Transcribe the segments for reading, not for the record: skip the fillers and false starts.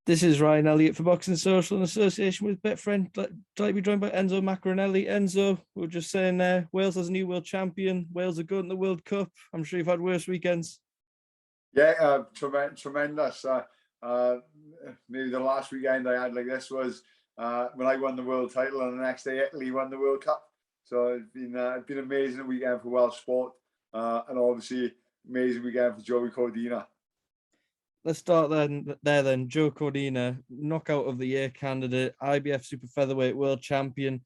This is Ryan Elliott for Boxing Social in association with Betfriend. Like to be joined by Enzo Maccarinelli. Enzo, we are just saying Wales has a new world champion. Wales are good in the World Cup. I'm sure you've had worse weekends. Yeah, tremendous. Maybe the last weekend I had like this was when I won the world title, and the next day Italy won the World Cup. So it's been an amazing weekend for Welsh sport, and obviously amazing weekend for Joey Cordina. Let's start then. Joe Cordina, knockout of the year candidate, IBF super featherweight world champion.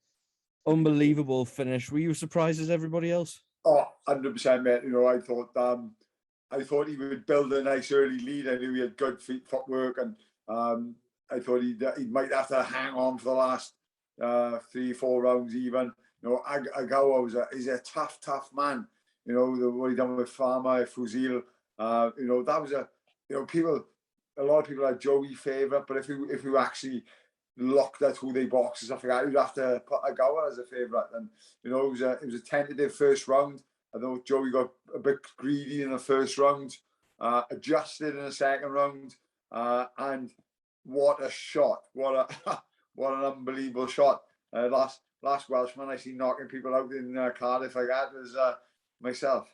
Unbelievable finish. Were you surprised as everybody else? Oh, 100%, mate. You know, I thought he would build a nice early lead. I knew he had good footwork, and I thought he might have to hang on for the last 3-4 rounds even. You know, Agawa is a tough man. You know, what he done with Farmer, Fuzil. You know, that was a lot of people had Joey favourite, but if you actually looked at who they boxed and stuff like that, you'd have to put Agawa as a favourite. And you know, it was a tentative first round. I know Joey got a bit greedy in the first round, adjusted in the second round, and what a shot! What an unbelievable shot! Last Welshman I see knocking people out in Cardiff like that was myself.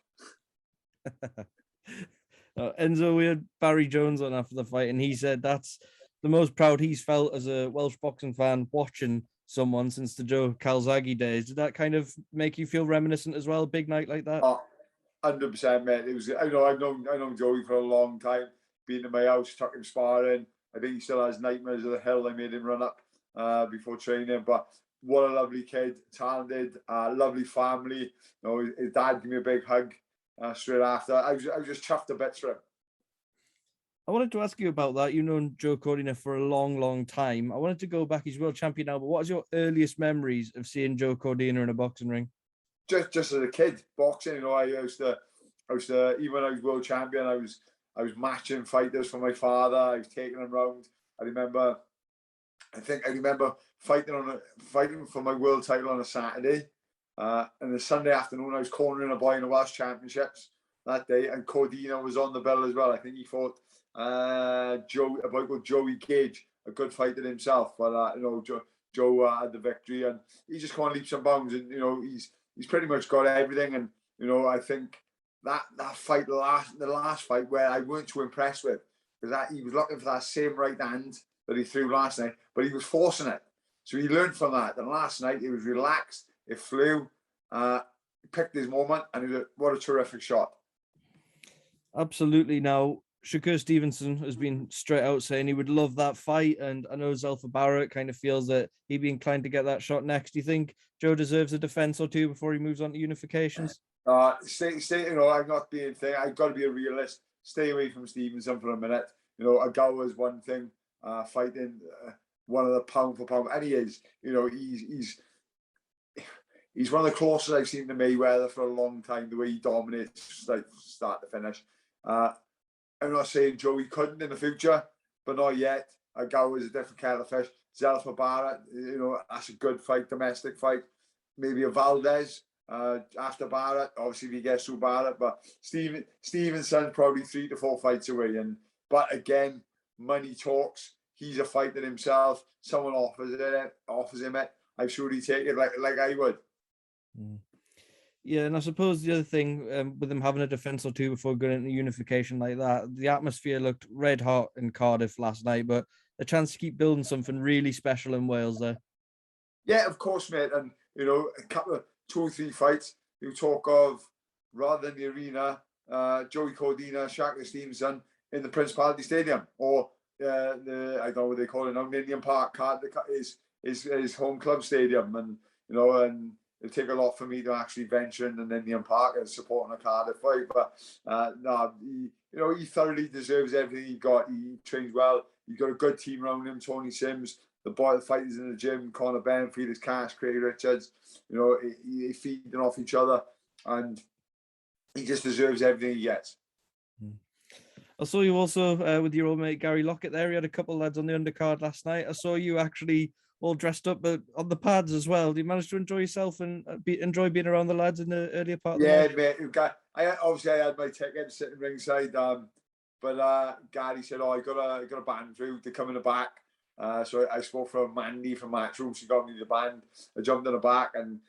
Enzo, we had Barry Jones on after the fight, and he said that's the most proud he's felt as a Welsh boxing fan watching someone since the Joe Calzaghe days. Did that kind of make you feel reminiscent as well? A big night like that? 100%, mate. It was. I've known Joey for a long time. Been to my house, took him sparring. I think he still has nightmares of the hill I made him run up before training. But what a lovely kid, talented, lovely family. You know, his dad gave me a big hug straight after. I was just chuffed to bits for him. I wanted to ask you about that. You've known Joe Cordina for a long time. I wanted to go back. He's world champion now, but what is your earliest memories of seeing Joe Cordina in a boxing ring? Just as a kid, boxing. You know, I used to even when I was world champion, I was matching fighters for my father. I was taking them round. I remember fighting for my world title on a Saturday, and the Sunday afternoon I was cornering a boy in the Welsh Championships that day, and Cordina was on the bill as well. I think he fought Joey Gage, a good fighter himself, but you know, Joe had the victory, and he just gone leaps and bounds, and you know, he's pretty much got everything. And you know, I think that fight, the last fight, where I weren't too impressed with, because he was looking for that same right hand that he threw last night, but he was forcing it. So he learned from that. And last night he was relaxed, it flew, he picked his moment, and what a terrific shot. Absolutely. Now, Shakur Stevenson has been straight out saying he would love that fight, and I know Zelfa Barrett kind of feels that he'd be inclined to get that shot next. Do you think Joe deserves a defense or two before he moves on to unifications? Stay. You know, I'm not being thing. I've got to be a realist. Stay away from Stevenson for a minute. You know, Agawa's one thing, fighting one of the pound for pound, and he is. You know, he's one of the closest I've seen to Mayweather for a long time. The way he dominates, like start to finish. I'm not saying Joey couldn't in the future, but not yet. Agawa is a different kettle of fish. Zelfa Barrett, you know, that's a good fight, domestic fight. Maybe a Valdez after Barrett, obviously if he gets through Barrett, but Stevenson's probably 3 to 4 fights away. But again, money talks. He's a fighter himself. Someone offers him it. I'm sure he'd take it like I would. Yeah, and I suppose the other thing with them having a defense or two before going into unification like that, the atmosphere looked red hot in Cardiff last night, but a chance to keep building something really special in Wales there. Yeah, of course, mate. And you know, a couple of 2 or 3 fights you talk of rather than the arena, Joey Cordina, Shakur Stevenson in the Principality Stadium, or I don't know what they call it now, Ninian Park, his home club stadium, and you know, and it'll take a lot for me to actually venture in the Ninian Park and supporting a Cardiff fight. But no, he thoroughly deserves everything he got. He trains well. He's got a good team around him. Tony Sims, the fighters in the gym, Conor Benn, Felix Cash, Craig Richards. You know, he feeding off each other, and he just deserves everything he gets. I saw you also with your old mate Gary Lockett there. You had a couple of lads on the undercard last night. I saw you actually all dressed up, but on the pads as well. Do you manage to enjoy yourself and enjoy being around the lads in the earlier part of the night? Yeah, mate. I had my ticket sitting ringside. But Gary said, "Oh, I got a band through. They're coming back." So I spoke for Mandy from Matchroom. She got me the band. I jumped in the back, and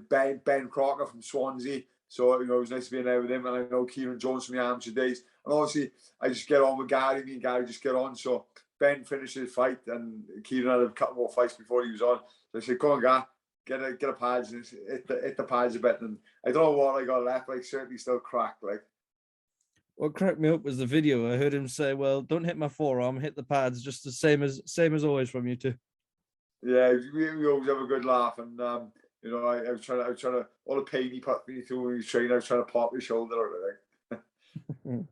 Ben Crocker from Swansea. So it was nice to be in there with him. And I know Kieran Jones from the Amateur Days. And obviously, I just get on with Gary. Me and Gary just get on. So Ben finished his fight, and Kieran had a couple more fights before he was on. So I said, "Come on, Gary, get a pads and hit the pads a bit." And I don't know what I got left. Like certainly still cracked. Like. What cracked me up was the video. I heard him say, "Well, don't hit my forearm, hit the pads," just the same as always from you two. Yeah, we always have a good laugh, and I was trying to all the pain he put me through when he was training. I was trying to pop his shoulder or everything.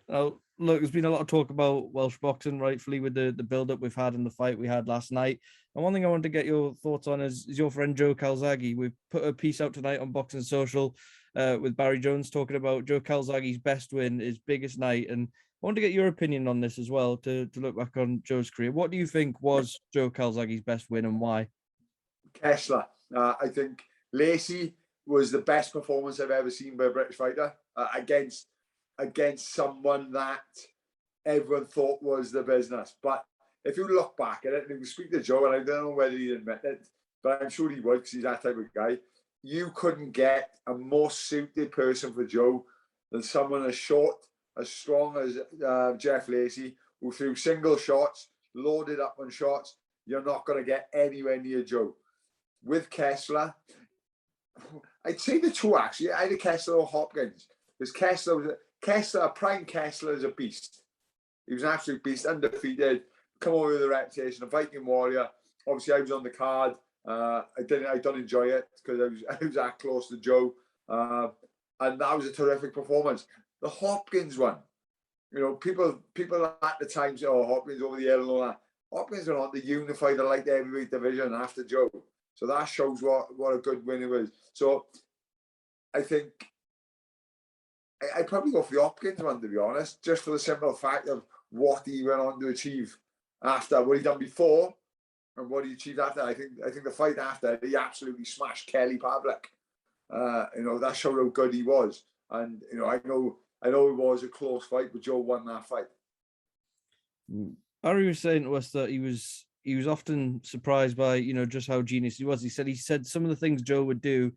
Now, look, there's been a lot of talk about Welsh boxing, rightfully, with the build-up we've had and the fight we had last night. And one thing I wanted to get your thoughts on is your friend Joe Calzaghe. We've put a piece out tonight on Boxing Social with Barry Jones talking about Joe Calzaghe's best win, his biggest night. And I want to get your opinion on this as well, to look back on Joe's career. What do you think was Joe Calzaghe's best win and why? Kessler. I think Lacey was the best performance I've ever seen by a British fighter against someone that everyone thought was the business. But if you look back at it, and you speak to Joe, and I don't know whether he'd admit it, but I'm sure he would because he's that type of guy. You couldn't get a more suited person for Joe than someone as short, as strong as Jeff Lacey, who threw single shots, loaded up on shots. You're not going to get anywhere near Joe. With Kessler, I'd say the two actually, either Kessler or Hopkins. Because Prime Kessler is a beast. He was an absolute beast, undefeated, come over with a reputation, a Viking warrior. Obviously, I was on the card. I don't enjoy it because I was that close to Joe, and that was a terrific performance. The Hopkins one, people at the time say, "Oh, Hopkins over the hill and all that." Hopkins went on to unify the light heavyweight division after Joe, so that shows what a good win it was. So I think I'd probably go for the Hopkins one, to be honest, just for the simple fact of what he went on to achieve after what he done before. And what he achieved after, I think the fight after, he absolutely smashed Kelly Pavlik. That showed how good he was. And I know it was a close fight, but Joe won that fight. Barry was saying to us that he was often surprised by just how genius he was. He said some of the things Joe would do,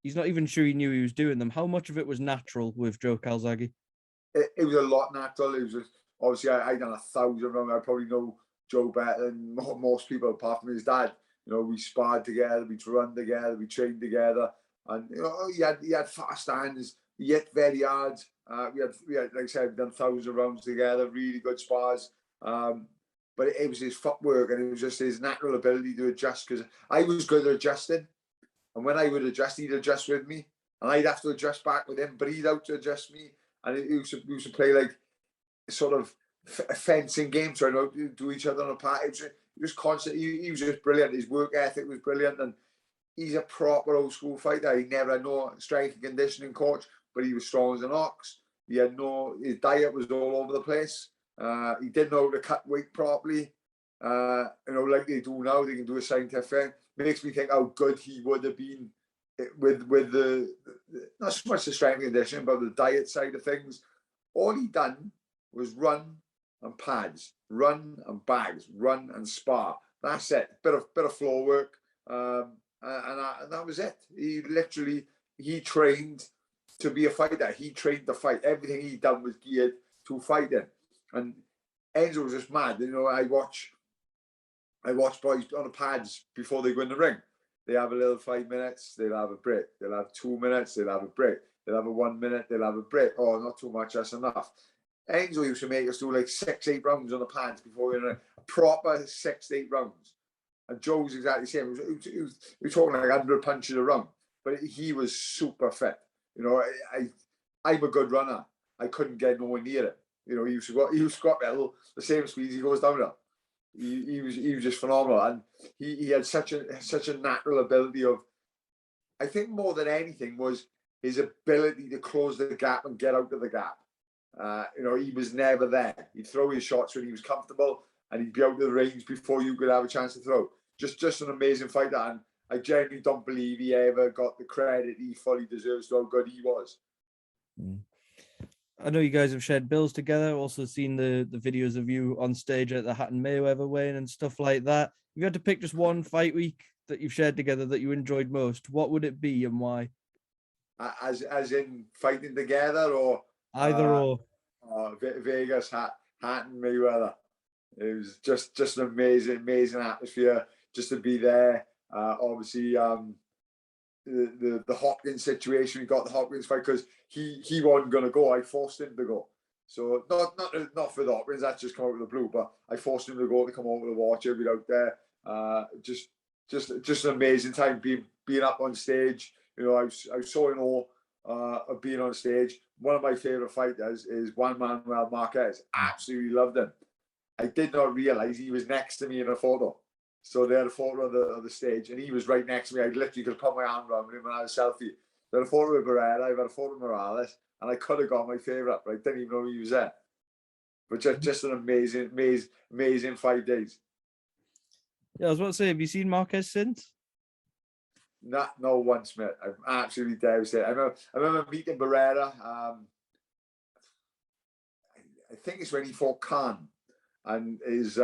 he's not even sure he knew he was doing them. How much of it was natural with Joe Calzaghe? It was a lot natural. It was just, obviously I done 1,000 of them. I probably know Joe better than most people apart from his dad. We sparred together, we run together, we trained together, and he had fast hands. He hit very hard. We had like I said, we've done 1,000 rounds together, really good spars. But it was his footwork, and it was just his natural ability to adjust. Because I was good at adjusting, and when I would adjust, he'd adjust with me, and I'd have to adjust back with him. But he'd have to adjust me, and he used to play like sort of a fencing game, trying to do each other on a part. It was constant. He was just brilliant. His work ethic was brilliant, and he's a proper old school fighter. He never had no strength and conditioning coach, but he was strong as an ox. His diet was all over the place. He didn't know how to cut weight properly. Like they do now, they can do a scientific. Makes me think how good he would have been with the not so much the strength and conditioning, but the diet side of things. All he done was run and pads, run and bags, run and spar. That's it. Bit of floor work, and that was it. He trained to be a fighter. He trained to fight. Everything he done was geared to fighting. And Enzo was just mad. I watch boys on the pads before they go in the ring. They have a little 5 minutes. They'll have a break. They'll have 2 minutes. They'll have a break. They'll have a 1 minute. They'll have a break. Oh, not too much. That's enough. Enzo used to make us do like 6-8 rounds on the pads before we were in a proper 6-8 rounds. And Joe was exactly the same. He was talking like 100 punches a round, but he was super fit. I'm a good runner. I couldn't get nowhere near it. He was squat metal, the same speed he goes down now. He was just phenomenal, and he had such a natural ability of, I think more than anything was his ability to close the gap and get out of the gap. He was never there. He'd throw his shots when he was comfortable, and he'd be out of the range before you could have a chance to throw. Just an amazing fighter, and I genuinely don't believe he ever got the credit he fully deserves to how good he was. I know you guys have shared bills together. Also seen the videos of you on stage at the Hatton Mayweather weigh-in and stuff like that. If you had to pick just one fight week that you've shared together that you enjoyed most, what would it be and why? As in fighting together, or Either or. Vegas, Hatton Mayweather. It was just an amazing atmosphere just to be there. Obviously, the Hopkins situation, we got the Hopkins fight because he wasn't going to go. I forced him to go. So not for the Hopkins, that's just come out of the blue. But I forced him to go to come over to watch it. Out there. Just an amazing time being up on stage. You know, I was so in awe of being on stage. One of my favorite fighters is Juan Manuel Marquez. Absolutely loved him. I did not realize he was next to me in a photo. So they had a photo of the stage, and he was right next to me. I literally could put my arm around him and I had a selfie. They had a photo with Barrera, I've had a photo of Morales, and I could have got my favourite, but I didn't even know he was there. But just an amazing 5 days. Yeah, I was about to say, have you seen Marquez since? No, once, mate. I'm absolutely devastated. I remember meeting Barrera. I think it's when he fought Khan, and his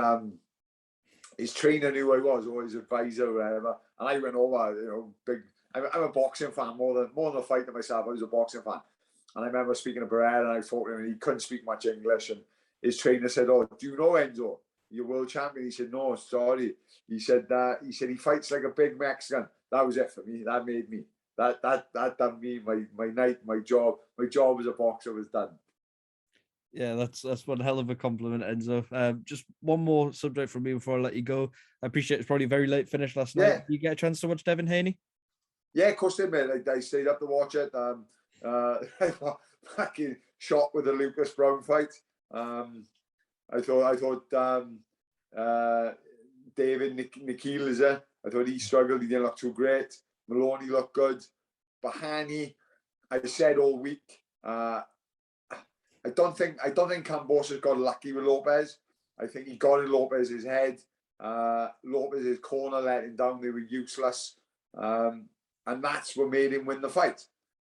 trainer knew who I was, or his advisor, or whatever. And I went over, you know, big. I'm a boxing fan more than a fighter myself. I was a boxing fan, and I remember speaking to Barrera, and I talked to him, and he couldn't speak much English. And his trainer said, "Oh, do you know Enzo? You're world champion." He said, "No, sorry." He said he fights like a big Mexican. That was it for me. That made me. That done me. My night, my job as a boxer was done. Yeah, that's one hell of a compliment, Enzo. Just one more subject from me before I let you go. I appreciate it's probably a very late finish last night. Did you get a chance to watch Devin Haney? Yeah, of course did, mate. I stayed up to watch it. Fucking shocked with the Lucas Brown fight. I thought David Nikhil is there. I thought he struggled. He didn't look too great. Maloney looked good. But Haney, I said all week, I don't think Kambosos got lucky with Lopez. I think he got in Lopez's head. Lopez's corner let him down. They were useless. And that's what made him win the fight.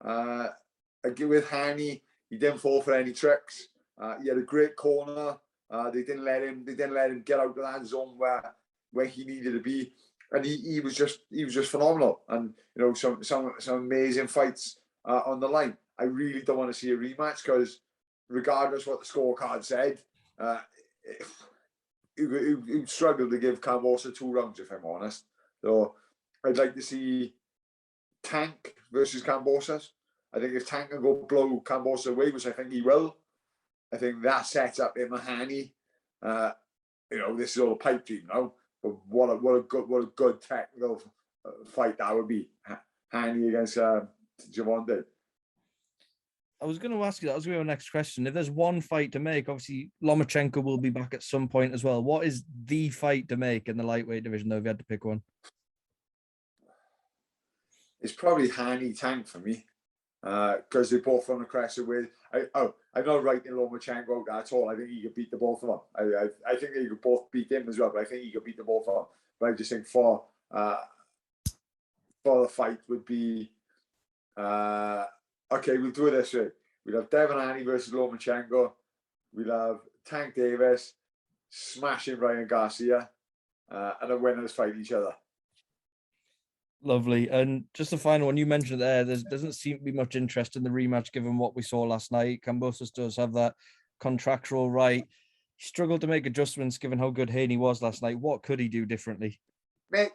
With Haney, he didn't fall for any tricks. He had a great corner. They didn't let him get out of that zone where he needed to be. And he was just phenomenal. And you know, some amazing fights on the line. I really don't want to see a rematch because regardless what the scorecard said, he struggled to give Kambosos 2 rounds, if I'm honest. So I'd like to see Tank versus Kambosos. I think if Tank can go blow Kambosos away, which I think he will, I think that sets up him and Haney. You know, this is all a pipe dream now, but what a good technical fight that would be. Haney against Javonte. I was going to ask you that. I was going to go next question. If there's one fight to make, obviously Lomachenko will be back at some point as well. What is the fight to make in the lightweight division, though, if you had to pick one? It's probably Haney Tank for me, because they both on aggressive with. I'm not writing Lomachenko out at all. I think he could beat the both of them. I think they could both beat him as well, but I think he could beat the both of them. But I just think for the fight would be. Okay, we'll do it this way. We'll have Devin Haney versus Lomachenko. We'll have Tank Davis smashing Ryan Garcia, and the winners fight each other. Lovely. And just the final one, you mentioned there doesn't seem to be much interest in the rematch given what we saw last night. Kambosos does have that contractual right. He struggled to make adjustments given how good Haney was last night. What could he do differently? Mate,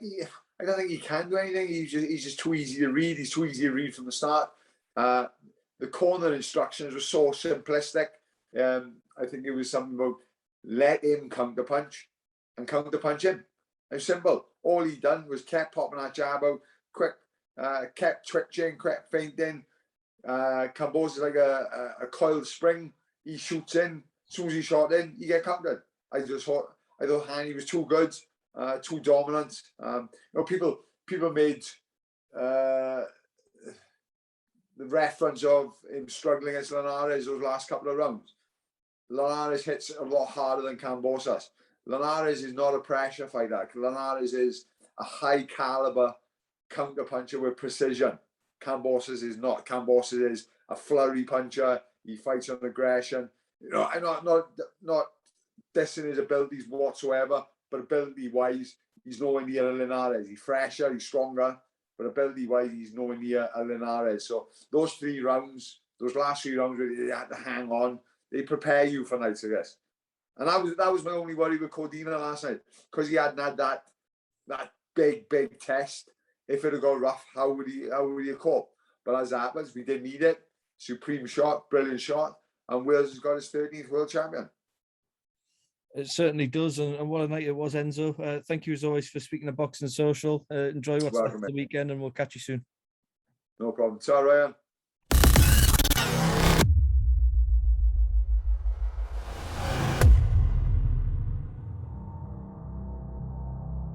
I don't think he can do anything. He's just too easy to read. He's too easy to read from the start. The corner instructions were so simplistic. I think it was something about let him counterpunch and counterpunch him. It's simple. All he done was kept popping that jab out, quick, kept twitching, kept feinting. Kambosos is like a coiled spring. He shoots in. As soon as he shot in, he get countered. I thought Haney was too good, too dominant. You know, people made the reference of him struggling against Linares those last couple of rounds. Linares hits a lot harder than Kambosos. Linares is not a pressure fighter. Linares is a high caliber counter puncher with precision. Kambosos is not. Kambosos is a flurry puncher. He fights on aggression. You know, I'm not dissing his abilities whatsoever, but ability-wise, he's nowhere near a Linares. He's fresher, he's stronger, but ability-wise, he's nowhere near a Linares. So those 3 rounds, those last 3 rounds, where you had to hang on, they prepare you for nights, I guess. And that was my only worry with Cordina last night, because he hadn't had that big test. If it had gone rough, how would he have coped? But as it happens, we didn't need it. Supreme shot, brilliant shot, and Wales has got his 13th world champion. It certainly does, and what a night it was, Enzo. Thank you as always for speaking to Boxing Social. Enjoy what's left of the weekend, and we'll catch you soon. No problem. Ciao, Ryan.